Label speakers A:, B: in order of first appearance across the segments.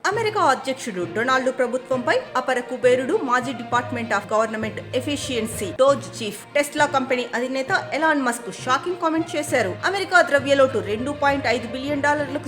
A: America అధ్యక్షుడు Donald ప్రభుత్వంపై అపర కుబేరుడు మాజీ department of government efficiency DOGE chief Tesla company అధినేత ఎలాన్ మస్క్ షాకింగ్ కామెంట్ చేశారు. అమెరికా ద్రవ్యలోటు $2.5 బిలియన్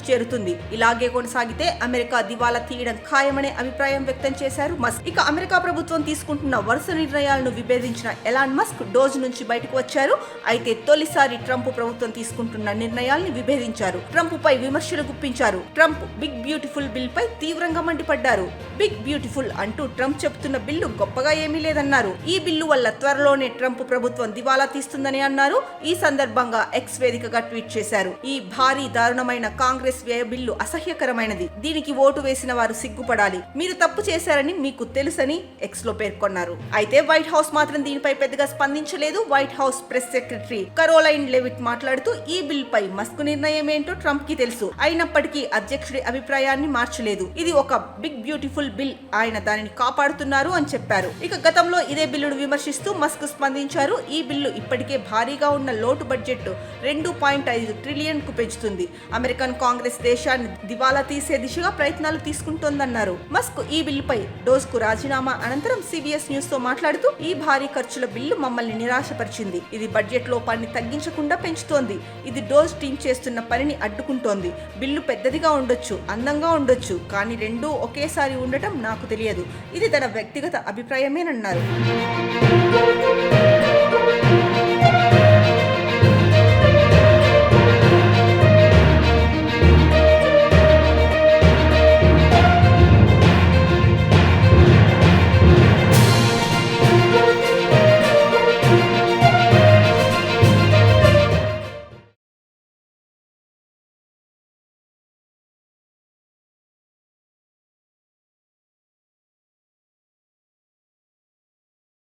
A: చేరుతుంది. ఇలాగే కొనసాగితే అమెరికా దివాలా తీయడం ఖాయమనే అభిప్రాయం వ్యక్తం చేశారు మస్క్. ఇక అమెరికా ప్రభుత్వం తీసుకుంటున్న వరుస నిర్ణయాలను విభేదించిన ఎలాన్ మస్క్ డోజ్ నుంచి బయటకు వచ్చారు. అయితే తొలిసారి ట్రంప్ ప్రభుత్వం తీసుకుంటున్న నిర్ణయాల్ని విభేదించారు. ట్రంప్ పై విమర్శలు గుప్పించారు. ట్రంప్ బిగ్ బ్యూటిఫుల్ బిల్ పై తీవ్రంగా మండిపడ్డారు. బిగ్ బ్యూటిఫుల్ అంటూ ట్రంప్ చెబుతున్న బిల్లు గొప్పగా ఏమీ లేదన్నారు. ఈ బిల్లు వల్ల త్వరలోనే ట్రంప్ ప్రభుత్వం దివాలా తీస్తుందని అన్నారు. ఈ సందర్భంగా ఎక్స్ వేదికగా ట్వీట్ చేశారు. ఈ భారీ దారుణమైన కాంగ్రెస్ వ్యయ బిల్లు అసహ్యకరమైనది. దీనికి ఓటు వేసిన వారు సిగ్గుపడాలి. మీరు తప్పు చేశారని మీకు తెలుసని ఎక్స్ లో పేర్కొన్నారు. అయితే వైట్ హౌస్ మాత్రం దీనిపై పెద్దగా స్పందించలేదు. White house press secretary Caroline లెవిట్ మాట్లాడుతూ ఈ బిల్ పై మస్క్ నిర్ణయం ఏంటో ట్రంప్ కి తెలుసు. అయినప్పటికీ అధ్యక్షుడి అభిప్రాయాన్ని మార్చలేదు. ఇది ఒక బిగ్ బ్యూటిఫుల్ బిల్, ఆయన దానిని కాపాడుతున్నారు అని చెప్పారు. ఇక గతంలో ఇదే బిల్లును విమర్శిస్తూ మస్క్ స్పందించారు. ఈ బిల్లు ఇప్పటికే భారీగా ఉన్న లోటు బడ్జెట్ $2.5 ట్రిలియన్ కు పెంచుతుంది. అమెరికన్ కాంగ్రెస్ దేశాన్ని దివాలా తీసే దిశగా ప్రయత్నాలు తీసుకుంటోందన్నారు. మస్క్ ఈ బిల్లుపై డోజ్ కు రాజీనామా అనంతరం CBS న్యూస్ తో మాట్లాడుతూ ఈ భారీ ఖర్చుల బిల్లు మమ్మల్ని నిరాశపరిచింది. ఇది బడ్జెట్ లోపాన్ని తగ్గించకుండా పెంచుతోంది. ఇది డోజ్ టీం చేస్తున్న పనిని అడ్డుకుంటోంది. బిల్లు పెద్దదిగా ఉండొచ్చు, అందంగా ఉండొచ్చు, కానీ రెండూ ఒకేసారి ఉండటం నాకు తెలియదు. ఇది తన వ్యక్తిగత అభిప్రాయమేనన్నారు.